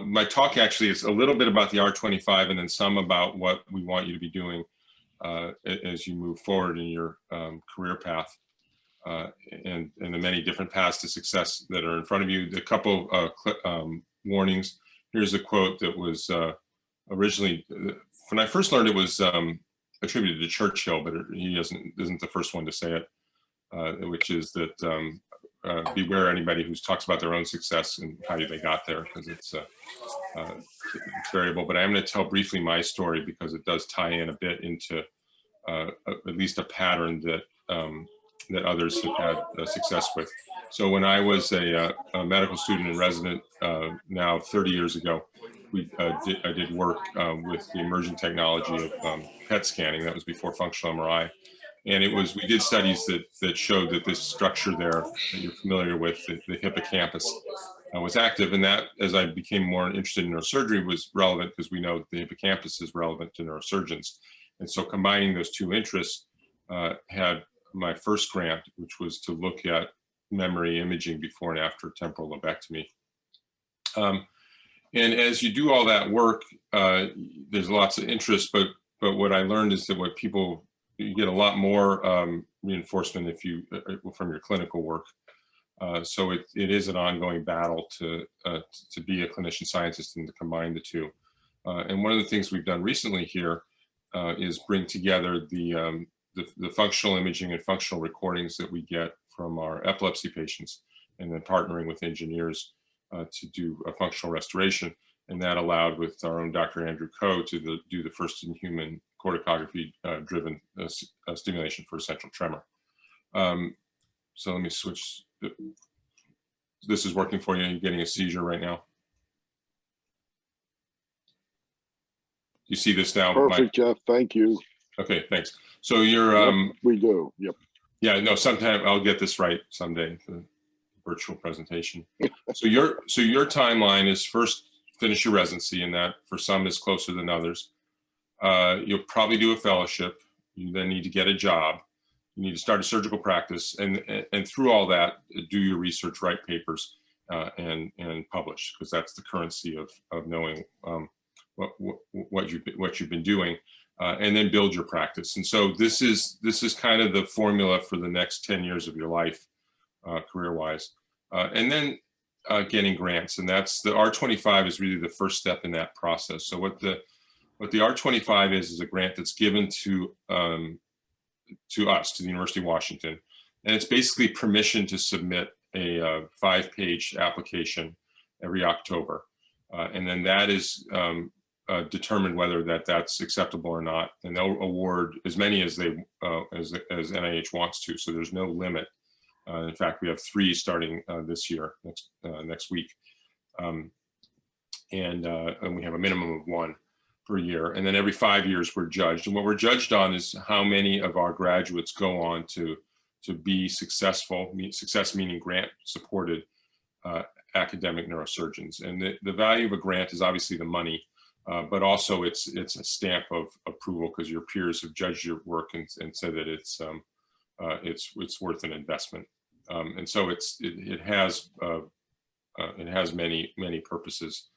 my talk actually is a little bit about the R25 and then some about what we want you to be doing as you move forward in your career path and the many different paths to success that are in front of you. A couple warnings. Here's a quote that was originally, when I first learned it was attributed to Churchill, but he isn't the first one to say it, which is that beware anybody who talks about their own success and how they got there, because it's variable. But I'm going to tell briefly my story because it does tie in a bit into at least a pattern that that others have had success with. So when I was a medical student and resident now 30 years ago, I did work with the emerging technology of PET scanning. That was before functional MRI. And we did studies that showed that this structure there that you're familiar with, the hippocampus, was active. And that, as I became more interested in neurosurgery, was relevant because we know that the hippocampus is relevant to neurosurgeons. And so combining those two interests had my first grant, which was to look at memory imaging before and after temporal lobectomy. And as you do all that work, there's lots of interest, but what I learned is that you get a lot more reinforcement if you from your clinical work. So it is an ongoing battle to be a clinician scientist and to combine the two. And one of the things we've done recently here is bring together the functional imaging and functional recordings that we get from our epilepsy patients, and then partnering with engineers to do a functional restoration. And that allowed, with our own Dr. Andrew Coe, to do the first in-human corticography driven stimulation for essential tremor. So let me switch. This is working for you. You're getting a seizure right now. You see this now? Perfect, Jeff. Thank you. Okay, thanks. So you're we do. Yep. Yeah, no, sometime I'll get this right someday, the virtual presentation. So your timeline is first finish your residency, and that for some is closer than others. You'll probably do a fellowship. You then need to get a job. You need to start a surgical practice, and through all that, do your research, write papers, and publish, because that's the currency of knowing what you've been doing, and then build your practice. And so this is kind of the formula for the next 10 years of your life, career-wise, and then getting grants. And that's the R25 is really the first step in that process. So what the R25 is a grant that's given to us, to the University of Washington, and it's basically permission to submit a 5-page application every October, and then that is determined whether that's acceptable or not, and they'll award as many as as NIH wants to. So there's no limit. In fact, we have 3 starting this year, next week, and we have a minimum of 1 per year. And then every 5 years we're judged. And what we're judged on is how many of our graduates go on to be successful, success meaning grant supported academic neurosurgeons. And the value of a grant is obviously the money, but also it's a stamp of approval, because your peers have judged your work and said that it's worth an investment. And so it has many purposes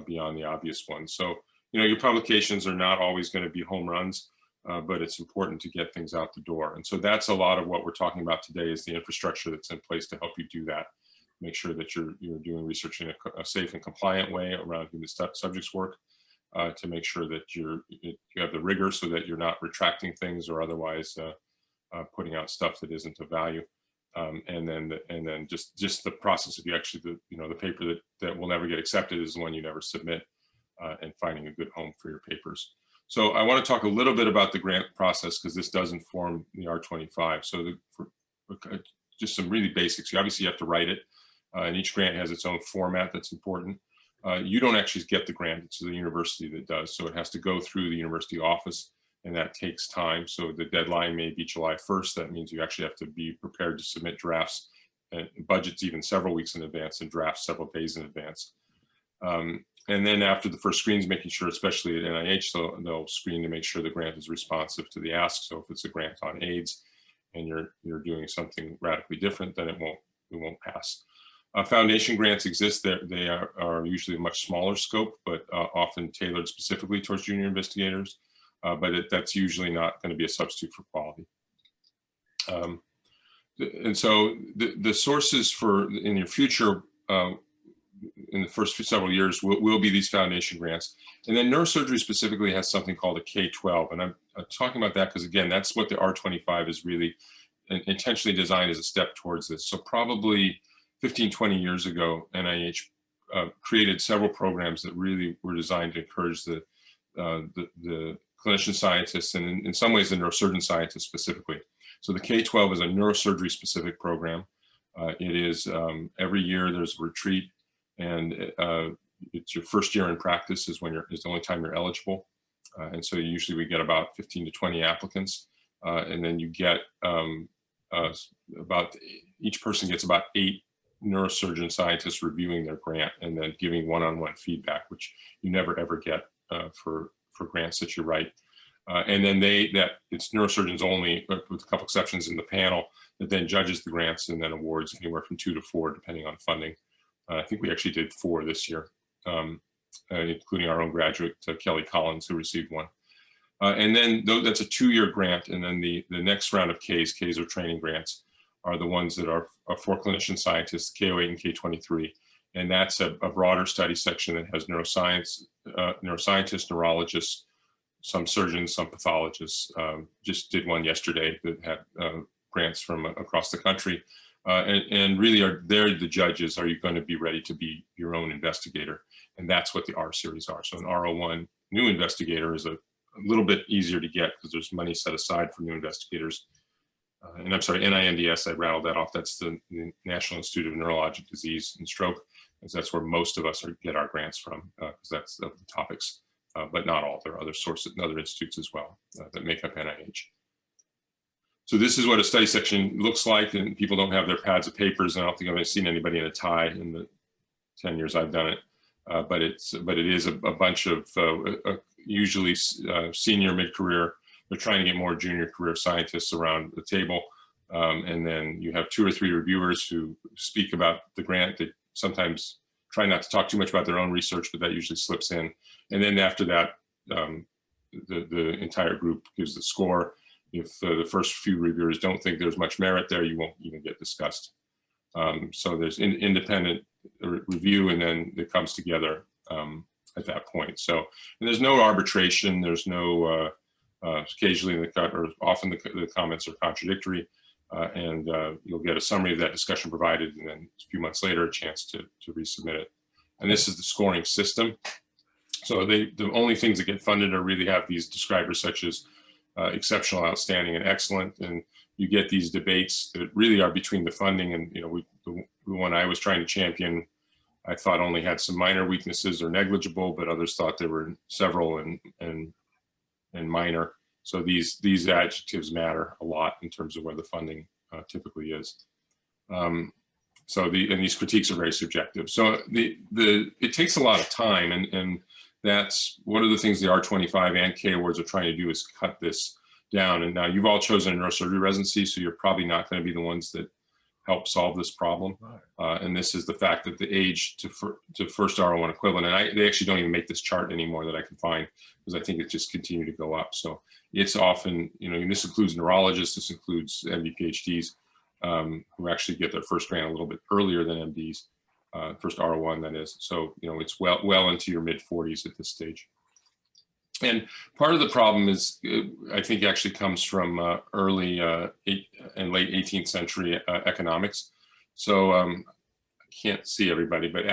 beyond the obvious ones. So, you know, your publications are not always going to be home runs, but it's important to get things out the door. And so that's a lot of what we're talking about today, is the infrastructure that's in place to help you do that. Make sure that you're doing research in a safe and compliant way around human subjects work, to make sure that you have the rigor so that you're not retracting things or otherwise putting out stuff that isn't of value. And then just the process of the paper that will never get accepted is the one you never submit, and finding a good home for your papers. So I want to talk a little bit about the grant process, because this does inform the R25. So just some really basics. You obviously have to write it, and each grant has its own format that's important. You don't actually get the grant, it's the university that does. So it has to go through the university office, and that takes time. So the deadline may be July 1st. That means you actually have to be prepared to submit drafts and budgets even several weeks in advance, and drafts several days in advance. And then after the first screens, making sure, especially at NIH, so they'll screen to make sure the grant is responsive to the ask. So if it's a grant on AIDS and you're doing something radically different, then it won't pass. Foundation grants exist. They are usually a much smaller scope, but often tailored specifically towards junior investigators. But that's usually not going to be a substitute for quality. And so the sources for in your future, in the first several years, will be these foundation grants. And then neurosurgery specifically has something called a K-12. And I'm talking about that because, again, that's what the R25 is really intentionally designed as a step towards this. So probably 15, 20 years ago, NIH created several programs that really were designed to encourage the clinician scientists and in some ways the neurosurgeon scientists specifically. So the K-12 is a neurosurgery specific program. It is every year there's a retreat, and it's your first year in practice is the only time you're eligible. And so usually we get about 15 to 20 applicants, and then you get each person gets about 8 neurosurgeon scientists reviewing their grant and then giving one-on-one feedback, which you never ever get for grants that you write. And then it's neurosurgeons only, but with a couple exceptions in the panel, that then judges the grants and then awards anywhere from 2 to 4, depending on funding. I think we actually did 4 this year, including our own graduate, Kelly Collins, who received 1. And then that's a 2-year grant. And then the next round of Ks are training grants, are the ones that are for clinician scientists, K08 and K23. And that's a broader study section that has neuroscientists, neurologists, some surgeons, some pathologists. Just did one yesterday that had grants from across the country. And really they're the judges. Are you going to be ready to be your own investigator? And that's what the R series are. So an R01 new investigator is a little bit easier to get because there's money set aside for new investigators. And I'm sorry, NINDS, I rattled that off. That's the National Institute of Neurologic Disease and Stroke, because that's where most of us get our grants from, because that's the topics, but not all. There are other sources and other institutes as well that make up NIH. So this is what a study section looks like, and people don't have their pads of papers. I don't think I've ever seen anybody in a tie in the 10 years I've done it, but it is a bunch of usually senior mid-career. They're trying to get more junior career scientists around the table. And then you have 2 or 3 reviewers who speak about the grant. They sometimes try not to talk too much about their own research, but that usually slips in. And then after that, the entire group gives the score. If the first few reviewers don't think there's much merit there, you won't even get discussed. So there's independent review, and then it comes together at that point. So and there's no arbitration. There's no occasionally or often the comments are contradictory, and you'll get a summary of that discussion provided, and then a few months later a chance to resubmit it. And this is the scoring system. So the only things that get funded are really have these describers such as exceptional, outstanding, and excellent. And you get these debates that really are between the funding and, the one I was trying to champion, I thought only had some minor weaknesses or negligible, but others thought there were several and minor. So these adjectives matter a lot in terms of where the funding typically is. And these critiques are very subjective. So it takes a lot of time, and that's one of the things the R25 and K awards are trying to do, is cut this down. And now you've all chosen a neurosurgery residency, so you're probably not going to be the ones that help solve this problem. And this is the fact that the age to first R01 equivalent, and they actually don't even make this chart anymore that I can find, because I think it just continued to go up. So it's often, and this includes neurologists, this includes MD PhDs who actually get their first grant a little bit earlier than MDs. First R01, that is. So, it's well into your mid 40s at this stage. And part of the problem is, I think, actually comes from early and late 18th century economics. So I can't see everybody, but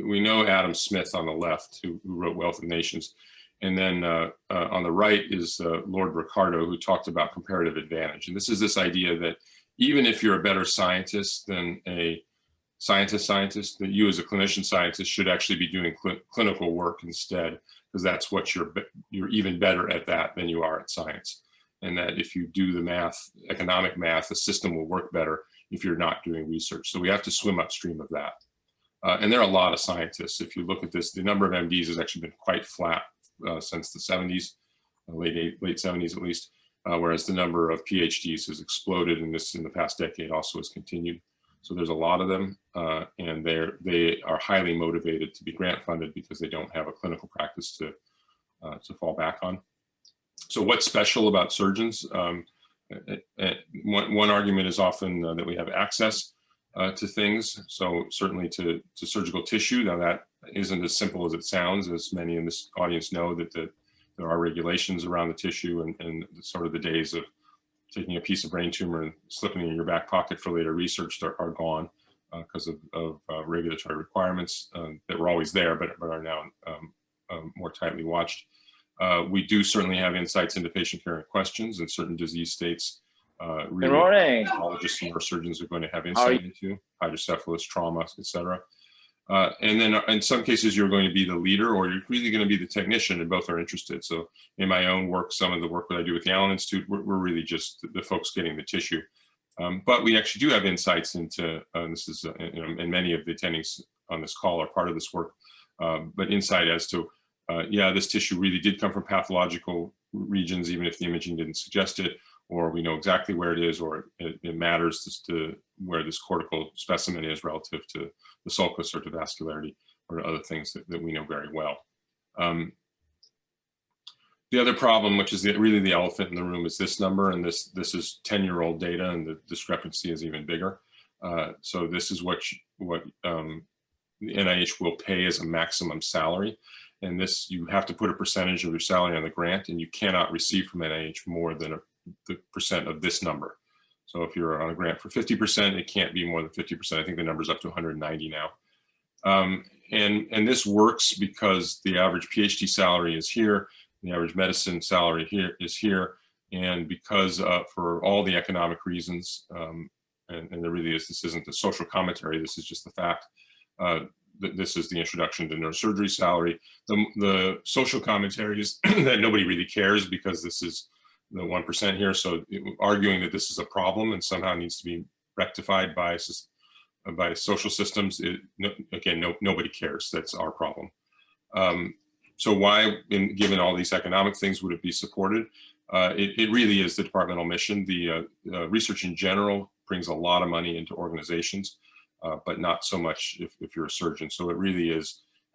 we know Adam Smith on the left, who wrote Wealth of Nations. And then on the right is Lord Ricardo, who talked about comparative advantage. And this is this idea that even if you're a better scientist than a scientist, that you as a clinician scientist should actually be doing clinical work instead, because that's what you're even better at that than you are at science. And that if you do the math, economic math, the system will work better if you're not doing research. So we have to swim upstream of that. And there are a lot of scientists. If you look at this, the number of MDs has actually been quite flat since the 70s, late 70s at least, whereas the number of PhDs has exploded, and this in the past decade also has continued. So there's a lot of them, and they are highly motivated to be grant funded because they don't have a clinical practice to fall back on. So what's special about surgeons? One argument is often that we have access to things. So certainly to surgical tissue. Now that isn't as simple as it sounds, as many in this audience know that there are regulations around the tissue, and sort of the days of taking a piece of brain tumor and slipping it in your back pocket for later research are gone because of regulatory requirements that were always there, but are now more tightly watched. We do certainly have insights into patient care and questions in certain disease states. Really, neurologists and neurosurgeons are going to have insight into hydrocephalus, trauma, etc. And then in some cases, you're going to be the leader, or you're really going to be the technician, and both are interested. So in my own work, some of the work that I do with the Allen Institute, we're really just the folks getting the tissue. But we actually do have insights into, this is, and many of the attendings on this call are part of this work, but insight as to, yeah, this tissue really did come from pathological regions, even if the imaging didn't suggest it, or we know exactly where it is, or it matters as to where this cortical specimen is relative to the sulcus or to vascularity or other things that we know very well. The other problem, which is really the elephant in the room, is this number, and this is 10-year-old data, and the discrepancy is even bigger. So this is what the NIH will pay as a maximum salary. And this, you have to put a percentage of your salary on the grant, and you cannot receive from NIH more than the percent of this number. So if you're on a grant for 50%, it can't be more than 50%. I think the number's up to 190 now. And this works because the average PhD salary is here, the average medicine salary here is here, and because for all the economic reasons, and there really is, this isn't a social commentary, this is just the fact, this is the introduction to neurosurgery salary. The social commentary is that nobody really cares because this is the 1% here. So arguing that this is a problem and somehow needs to be rectified by social systems, nobody cares. That's our problem. So why, given all these economic things, would it be supported? It really is the departmental mission. The research in general brings a lot of money into organizations, but not so much if you're a surgeon. So it really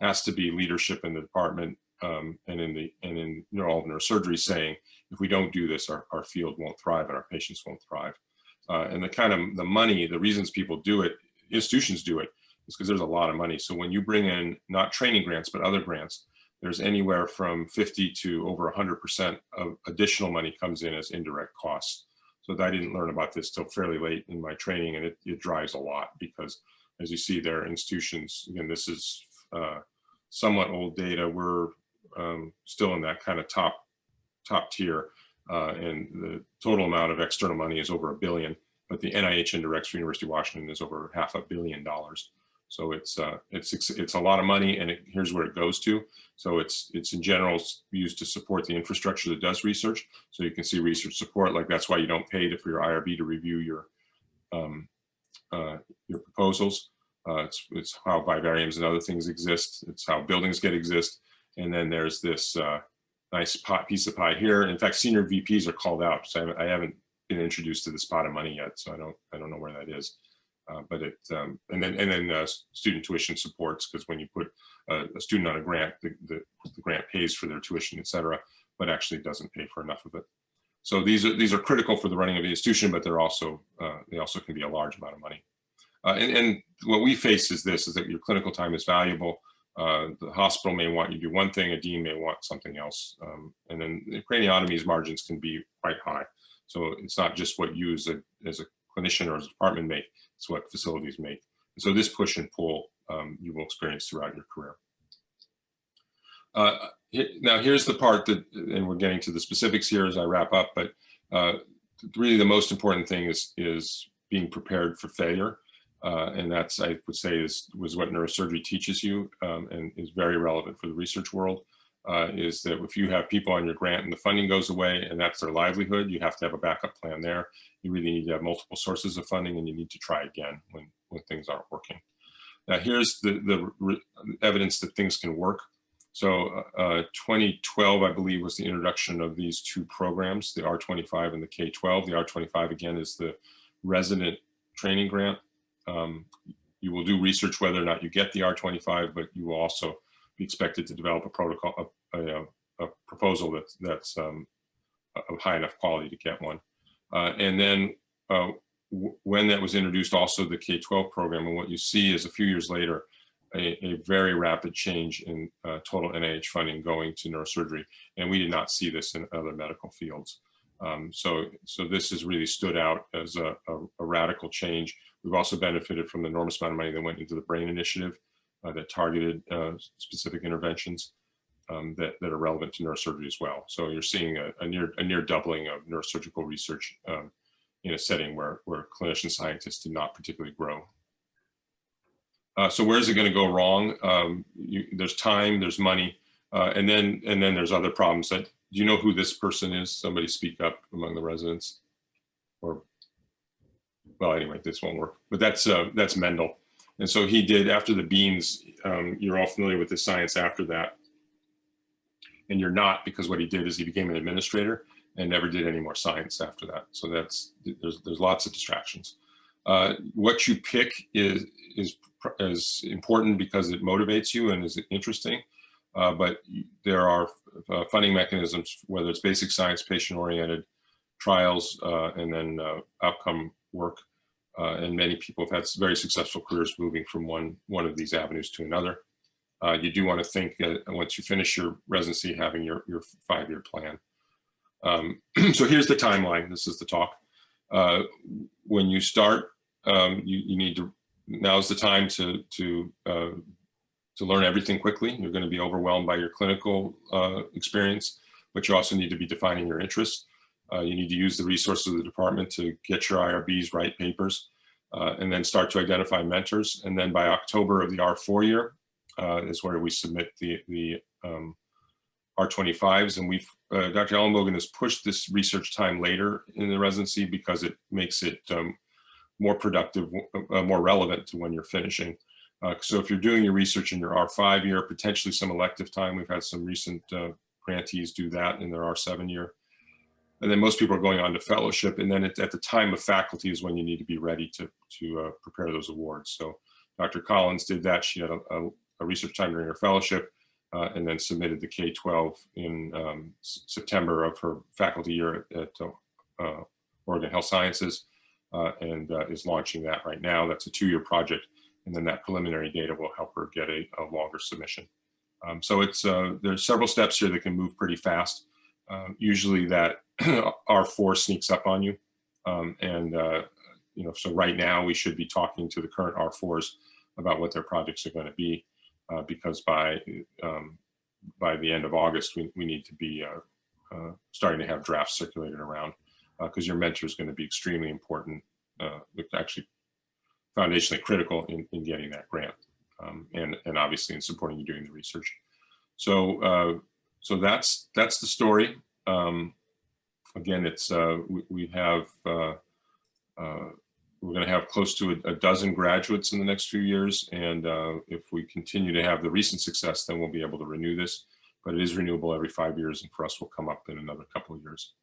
has to be leadership in the department and in all neurosurgery saying, if we don't do this, our field won't thrive and our patients won't thrive. And the money, the reasons people do it, institutions do it, is because there's a lot of money. So when you bring in not training grants, but other grants, there's anywhere from 50 to over 100% of additional money comes in as indirect costs. So I didn't learn about this till fairly late in my training, and it drives a lot because, as you see, there are institutions, again, this is somewhat old data. We're still in that kind of top tier, and the total amount of external money is over $1 billion, but the NIH indirects for University of Washington is over $500 million. So it's a lot of money, and here's where it goes to. So it's in general used to support the infrastructure that does research. So you can see research support, like that's why you don't pay for your IRB to review your proposals. It's how vivariums and other things exist. It's how buildings exist. And then there's this nice piece of pie here. In fact, senior VPs are called out. So I haven't been introduced to this pot of money yet, so I don't know where that is. But and then student tuition supports, because when you put a student on a grant, the grant pays for their tuition, et cetera, but actually doesn't pay for enough of it. So these are critical for the running of the institution, but they also can be a large amount of money. And what we face is that your clinical time is valuable. The hospital may want you to do one thing, a dean may want something else, and then the craniotomies margins can be quite high. So it's not just what you as a clinician or as a department make, it's what facilities make. And so this push and pull you will experience throughout your career. Now here's the part that, and we're getting to the specifics here as I wrap up, but really the most important thing is being prepared for failure. And that's, I would say, was what neurosurgery teaches you, and is very relevant for the research world, is that if you have people on your grant and the funding goes away and that's their livelihood, you have to have a backup plan there. You really need to have multiple sources of funding, and you need to try again when things aren't working. Now here's the evidence that things can work. So 2012, I believe, was the introduction of these two programs, the R25 and the K-12. The R25, again, is the resident training grant. You will do research whether or not you get the R25, but you will also be expected to develop a protocol, a proposal that's of high enough quality to get one. And then when that was introduced, also the K-12 program, and what you see is a few years later, a very rapid change in total NIH funding going to neurosurgery. And we did not see this in other medical fields. So this has really stood out as a radical change. We've also benefited from the enormous amount of money that went into the BRAIN initiative that targeted specific interventions that are relevant to neurosurgery as well. So you're seeing a near doubling of neurosurgical research in a setting where clinician scientists did not particularly grow. So where is it going to go wrong? There's time, there's money, and then there's other problems. Do you know who this person is? Somebody speak up among the residents. Or, well, anyway, this won't work. But that's Mendel, and so he did after the beans. You're all familiar with the science after that, and you're not, because what he did is he became an administrator and never did any more science after that. So there's lots of distractions. What you pick is important because it motivates you and is interesting, but there are funding mechanisms, whether it's basic science, patient-oriented trials, and then outcome work, and many people have had very successful careers moving from one of these avenues to another. You do want to think once you finish your residency, having your 5-year plan. So here's the timeline. This is the talk. When you start, you need to. Now's the time to learn everything quickly. You're going to be overwhelmed by your clinical experience, but you also need to be defining your interests. You need to use the resources of the department to get your IRBs, write papers, and then start to identify mentors. And then by October of the R4 year is where we submit the R25s. And we've Dr. Ellenbogen has pushed this research time later in the residency because it makes it more productive, more relevant to when you're finishing. So if you're doing your research in your R5 year, potentially some elective time, we've had some recent grantees do that in their R7 year. And then most people are going on to fellowship. And then at the time of faculty is when you need to be ready to prepare those awards. So Dr. Collins did that. She had a research time during her fellowship and then submitted the K-12 in September of her faculty year at Oregon Health Sciences. And is launching that right now. That's a 2-year project, and then that preliminary data will help her get a longer submission. So there's several steps here that can move pretty fast. Usually that R4 sneaks up on you, so right now we should be talking to the current R4s about what their projects are going to be, because by the end of August we need to be starting to have drafts circulated around. Because your mentor is going to be extremely important, actually foundationally critical in getting that grant, and obviously in supporting you doing the research. So that's the story. Again, it's we have we're going to have close to a dozen graduates in the next few years, and if we continue to have the recent success, then we'll be able to renew this. But it is renewable every 5 years, and for us, will come up in another couple of years.